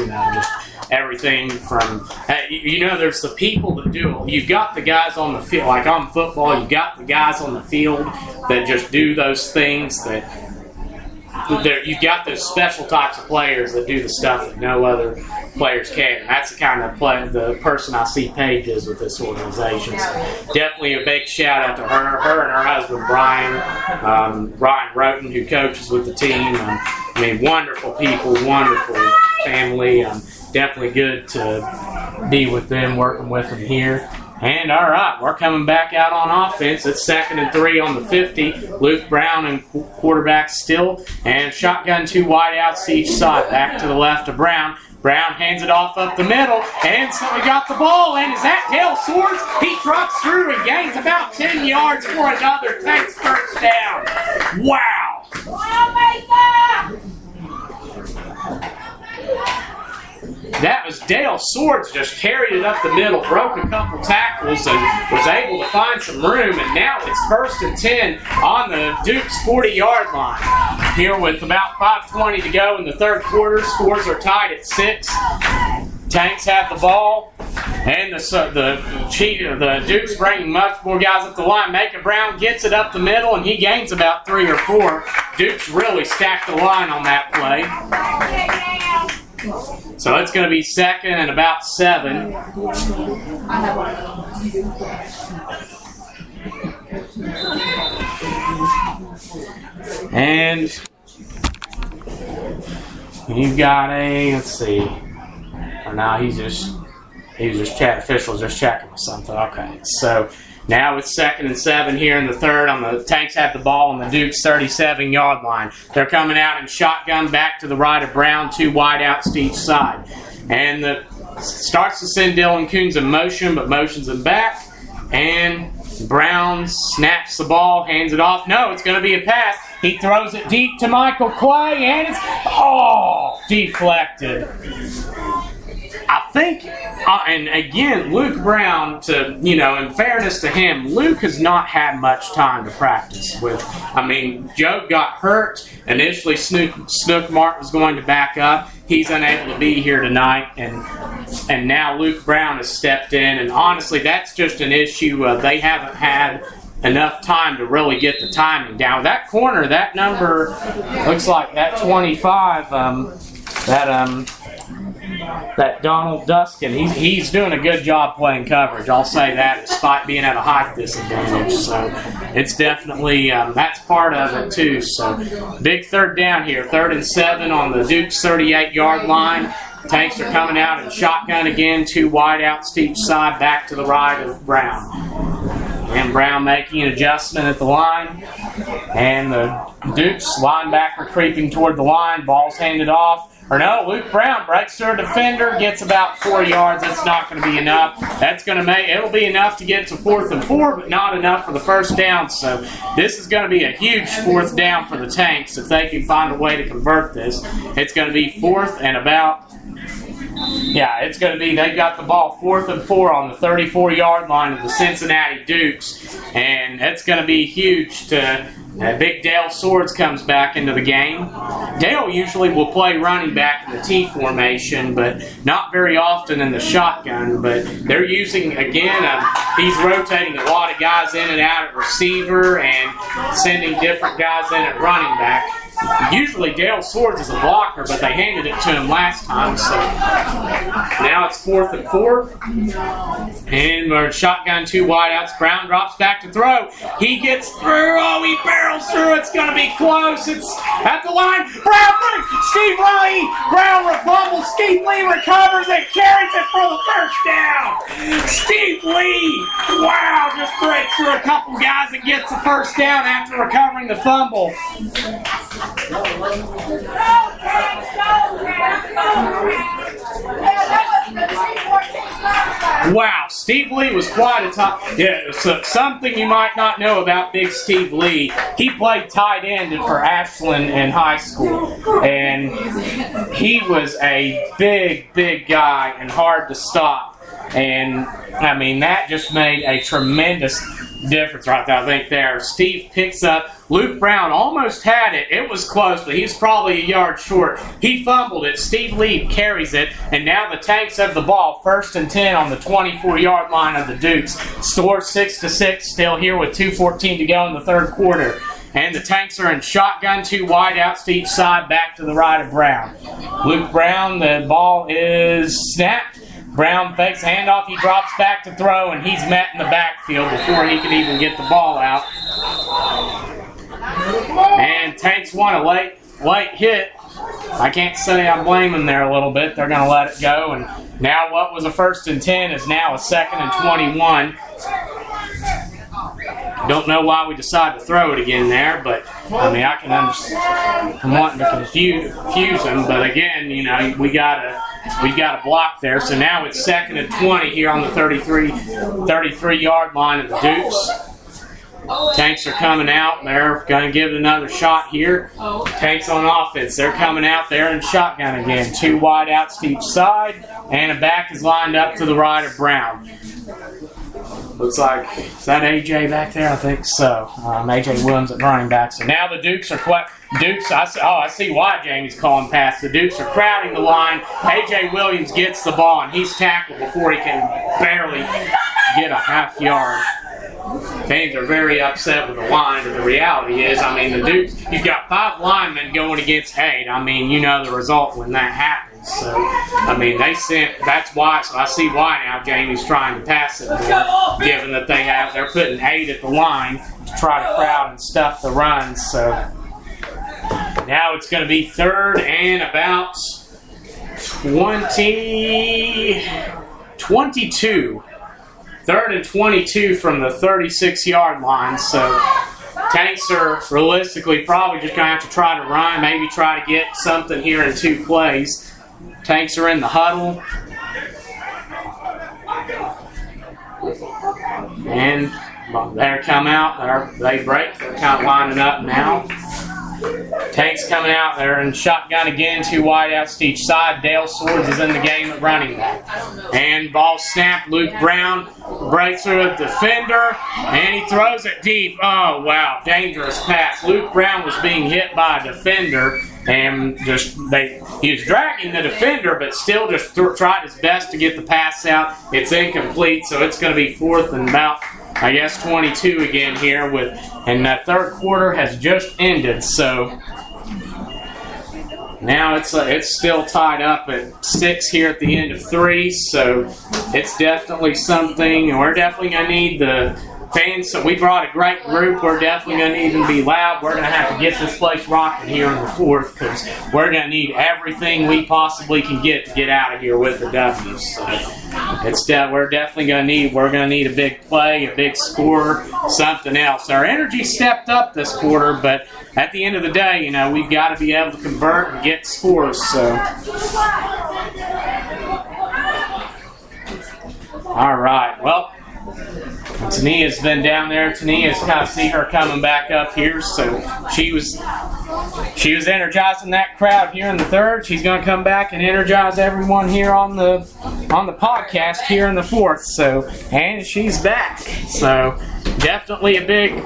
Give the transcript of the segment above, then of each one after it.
guys, just everything from, there's the people that do it. You've got the guys on the field, like on football, you've got the guys on the field that just do those things you've got those special types of players that do the stuff that no other players can. And that's the kind of the person I see Paige is with this organization. So definitely a big shout out to her and her husband Brian Roten, who coaches with the team. Wonderful people, wonderful family. Definitely good to be with them, working with them here. And all right, we're coming back out on offense. It's 2nd and 3 on the 50. Luke Brown and quarterback still. And shotgun 2 wide outs to each side. Back to the left of Brown. Brown hands it off up the middle. And so we got the ball. And is that Dale Swords? He trucks through and gains about 10 yards for another Tanks first down. Wow. That was Dale Swords, just carried it up the middle, broke a couple tackles, and was able to find some room. And now it's 1st and 10 on the Dukes 40-yard line. Here with about 5:20 to go in the third quarter, scores are tied at 6. Tanks have the ball, and the Dukes bringing much more guys up the line. Macon Brown gets it up the middle, and he gains about 3 or 4. Dukes really stacked the line on that play. So it's going to be 2nd and about 7. And you've got let's see. Or no, he was just chatting. Officials just checking with something. Okay, so now it's 2nd and 7 here in the third. The Tanks have the ball on the Dukes 37-yard line. They're coming out in shotgun back to the right of Brown, 2 wide outs to each side. And starts to send Dylan Coons in motion, but motions him back. And Brown snaps the ball, hands it off. No, it's going to be a pass. He throws it deep to Michael Clay, and it's deflected. I think, and again, Luke Brown, in fairness to him, Luke has not had much time to practice with. Joe got hurt. Initially, Snook Martin was going to back up. He's unable to be here tonight, and now Luke Brown has stepped in. And honestly, that's just an issue. They haven't had enough time to really get the timing down. That corner, that number, looks like that 25, that Donald Duskin, he's doing a good job playing coverage. I'll say that, despite being at a height disadvantage. So it's definitely, that's part of it too. So big third down here, 3rd and 7 on the Dukes 38-yard line. Tanks are coming out in shotgun again, 2 wide outs to each side, back to the right of Brown. And Brown making an adjustment at the line. And the Dukes linebacker creeping toward the line, ball's handed off. Luke Brown breaks through a defender, gets about 4 yards. That's not going to be enough. It'll be enough to get to 4th and 4, but not enough for the first down. So this is going to be a huge 4th down for the Tanks if they can find a way to convert this. It's going to be 4th and about, it's going to be, they've got the ball 4th and 4 on the 34-yard line of the Cincinnati Dukes. And it's going to be huge to... Big Dale Swords comes back into the game. Dale usually will play running back in the T formation, but not very often in the shotgun. But they're using, again, he's rotating a lot of guys in and out at receiver and sending different guys in at running back. Usually Dale Swords is a blocker, but they handed it to him last time. So now it's 4th and 4. And we're shotgun 2 wideouts. Brown drops back to throw. He gets through. He barrels through. It's going to be close. It's at the line. Steve Lee. Brown fumbles. Steve Lee recovers and carries it for the first down. Steve Lee, just breaks through a couple guys and gets the first down after recovering the fumble. Wow, Steve Lee was quite a top. Yeah, so something you might not know about Big Steve Lee. He played tight end for Ashland in high school, and he was a big guy and hard to stop. And, I mean, that just made a tremendous difference right there, I think there. Steve picks up. Luke Brown almost had it. It was close, but he's probably a yard short. He fumbled it. Steve Lee carries it, and now the Tanks have the ball. 1st and 10 on the 24-yard line of the Dukes. Score 6-6, still here with 2:14 to go in the third quarter. And the Tanks are in shotgun, 2 wide outs to each side, back to the right of Brown. Luke Brown, the ball is snapped. Brown fakes handoff, he drops back to throw, and he's met in the backfield before he can even get the ball out. And Tanks want a late hit. I can't say I blame them there a little bit. They're going to let it go. And now what was a 1st and 10 is now a 2nd and 21. Don't know why we decided to throw it again there, but I mean, I can understand. I'm wanting to confuse them, but again, you know, we got a block there. So now it's 2nd and 20 here on the 33-yard line of the Dukes. Tanks are coming out. They're going to give it another shot here. Tanks on offense. They're coming out there in shotgun again. 2 wide outs to each side, and a back is lined up to the right of Brown. Looks like, is that AJ back there? I think so. AJ Williams at running back. So now the Dukes are I see why Jamie's calling pass. The Dukes are crowding the line. AJ Williams gets the ball, and he's tackled before he can barely get a half yard. Fans are very upset with the line, but the reality is, I mean, the Dukes, you've got 5 linemen going against 8. I mean, you know the result when that happens. So, I mean, that's why, so I see why now Jamie's trying to pass it more, given that they're putting 8 at the line to try to crowd and stuff the runs. So, now it's going to be 3rd and about 22. 3rd and 22 from the 36-yard line. So Tanks are realistically probably just going to have to try to run, maybe try to get something here in 2 plays. Tanks are in the huddle. And they come out. They break. They're kind of lining up now. Tanks coming out there in shotgun again, 2 wide outs to each side. Dale Swords is in the game at running back. And ball snapped. Luke Brown breaks through a defender, and he throws it deep. Oh, wow, dangerous pass. Luke Brown was being hit by a defender, and he was dragging the defender, but still just tried his best to get the pass out. It's incomplete, so it's going to be 4th and about, I guess, 22 again here and that third quarter has just ended. So now it's still tied up at 6 here at the end of 3. So it's definitely something, and we're definitely going to need the fans. So we brought a great group. We're definitely going to need them to be loud. We're going to have to get this place rocking here in the 4th, because we're going to need everything we possibly can get to get out of here with the W. So we're definitely going to need a big play, a big score, something else. Our energy stepped up this quarter, but at the end of the day, you know, we've got to be able to convert and get scores. So, all right. Well, Tania's been down there. Tania's kind of see her coming back up here, so she was energizing that crowd here in the 3rd. She's going to come back and energize everyone here on the podcast here in the 4th. So, and she's back. So definitely a big,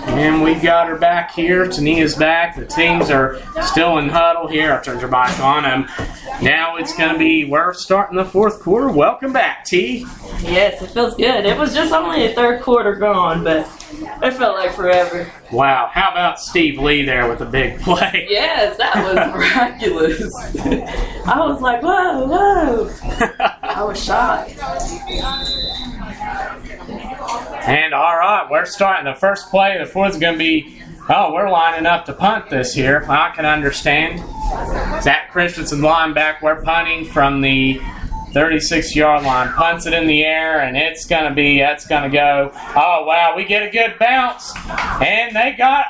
and we've got her back here. Tania's back. The teams are still in huddle here. I turned her mic on. Now it's going to be, we're starting the 4th quarter. Welcome back, T. Yes, it feels good. It was just only a 3rd quarter gone, but it felt like forever. Wow. How about Steve Lee there with a big play? Yes, that was miraculous. I was like, whoa. I was shocked. And all right, we're starting the first play. The 4th is going to be, we're lining up to punt this here. I can understand. Zach Christensen linebacker. We're punting from the 36-yard line. Punts it in the air, and that's going to go. Oh, wow, we get a good bounce. And they got,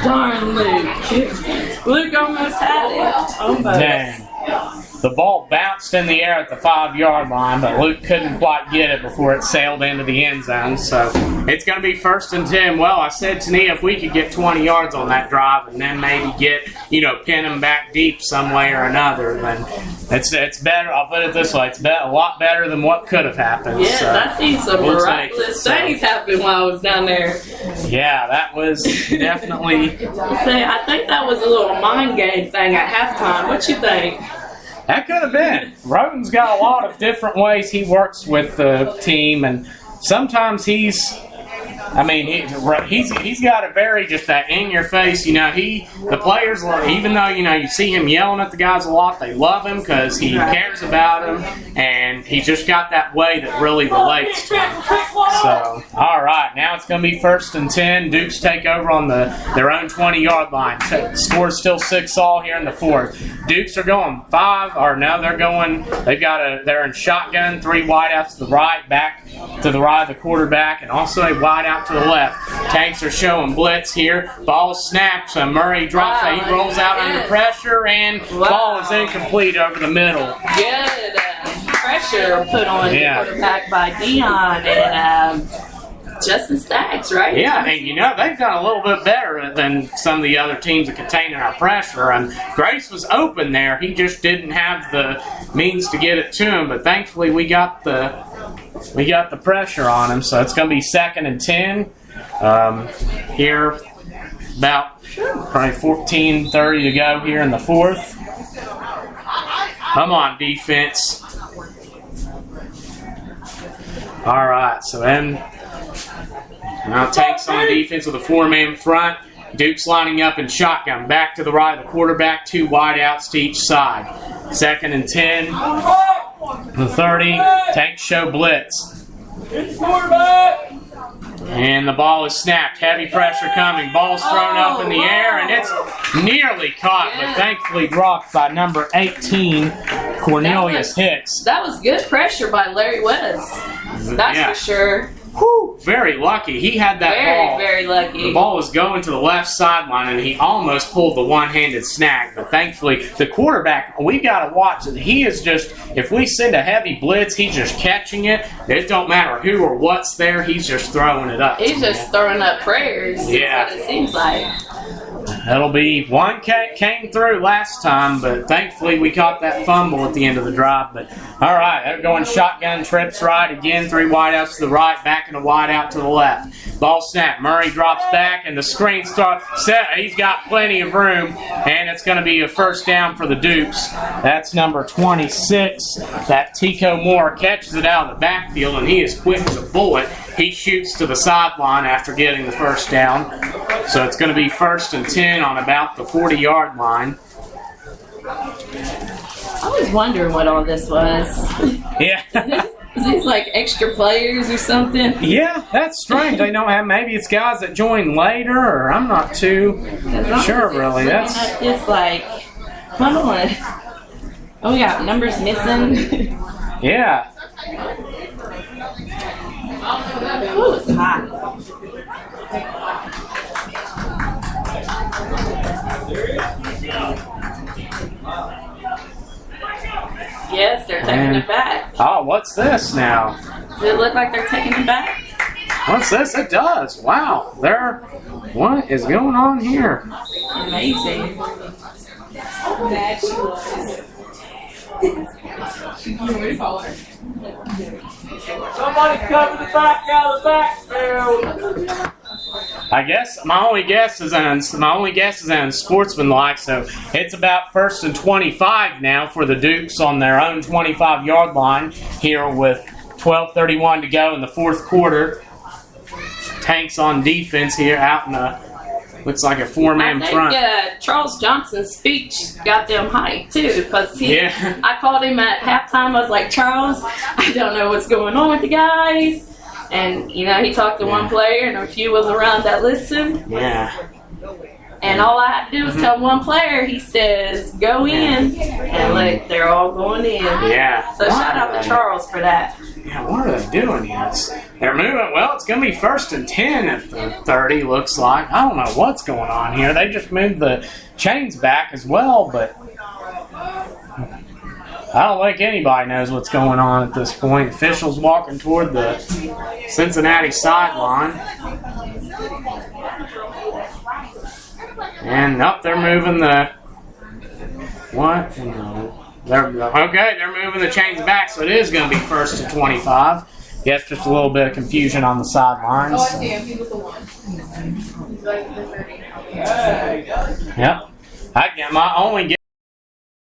Darn Luke. Luke almost had it. Dang. The ball bounced in the air at the 5-yard line, but Luke couldn't quite get it before it sailed into the end zone. So it's going to be 1st and 10. Well, I said to Nia, if we could get 20 yards on that drive and then maybe get, pin them back deep some way or another, then it's better. I'll put it this way. It's a lot better than what could have happened. Yes, so I've seen some miraculous things happen while I was down there. Yeah, that was definitely... I think that was a little mind game thing at halftime. What you think? That could have been. Roden's got a lot of different ways he works with the team, and sometimes he's got a very just that in your face. The players, even though you see him yelling at the guys a lot, they love him because he cares about them, and he's just got that way that really relates to him. So, all right, now it's going to be 1st and 10. Dukes take over on their own 20-yard line. Score's still 6-all here in the 4th. Dukes are going 5, or no, they're in shotgun, 3 wideouts to the right, back to the right of the quarterback, and also a wideout to the left. Tanks are showing blitz here. Ball snaps, and Murray drops it. He rolls out under pressure, and ball is incomplete over the middle. Good pressure put on the quarterback by Dion and Justin Staggs, right? Yeah, and they've done a little bit better than some of the other teams at containing our pressure. And Grace was open there. He just didn't have the means to get it to him. But thankfully, we got the pressure on him. So it's going to be 2nd and 10. Here, about probably 14:30 to go here in the 4th. Come on, defense. All right, so then now Tanks on defense with a 4-man front. Duke's lining up in shotgun. Back to the right of the quarterback, 2 wideouts to each side. 2nd and 10. The 30. Tanks show blitz. And the ball is snapped. Heavy pressure coming. Ball's thrown up in the air, and it's nearly caught, but thankfully dropped by number 18, Cornelius Hicks. That was good pressure by Larry West. That's for sure. Whew, very lucky. He had that ball. Very lucky. The ball was going to the left sideline, and he almost pulled the one-handed snag. But thankfully, the quarterback, we got to watch it. He is just, if we send a heavy blitz, he's just catching it. It don't matter who or what's there. He's just throwing it up. He's just throwing up prayers. Yeah. That's what it seems like. That'll be one came through last time, but thankfully we caught that fumble at the end of the drive. But all right, they're going shotgun trips right again. 3 wideouts to the right, back and a wideout to the left. Ball snap. Murray drops back, and the screen starts set. He's got plenty of room, and it's going to be a 1st down for the Dukes. That's number 26. That Tico Moore catches it out of the backfield, and he is quick as a bullet. He shoots to the sideline after getting the 1st down. So it's going to be 1st and 10 on about the 40-yard line. I was wondering what all this was. Yeah. Is these like extra players or something? Yeah, that's strange. They don't have, maybe it's guys that join later, or I'm not too sure really. That's just like, hold on. Oh, we got numbers missing. Yeah. Ooh, it's hot. Yes, they're taking it back. Oh, what's this now? Does it look like they're taking it back? What's this? It does. Wow. What is going on here? Amazing. Somebody cover the back out of the backfield. I guess my only guess is on sportsmanlike. So it's about 1st and 25 now for the Dukes on their own 25-yard line here with 12:31 to go in the 4th quarter. Tanks on defense here out in the looks like a 4-man front. I think Charles Johnson's speech got them hyped too, because I called him at halftime. I was like, Charles, I don't know what's going on with the guys. And, he talked to one player, and a few was around that listened. Yeah. And all I had to do was tell one player, he says, go in. And look, they're all going in. Yeah. So shout out to Charles for that. Yeah, what are they doing here? They're moving. Well, it's going to be 1st and 10 at the 30, looks like. I don't know what's going on here. They just moved the chains back as well, but I don't think anybody knows what's going on at this point. Officials walking toward the Cincinnati sideline. And up, they're moving the... What? No. They're moving the chains back, so it is going to be first and 25. Yes, just a little bit of confusion on the sidelines. Oh, I see him. He was the one. He's like the 30. Yep. I get my only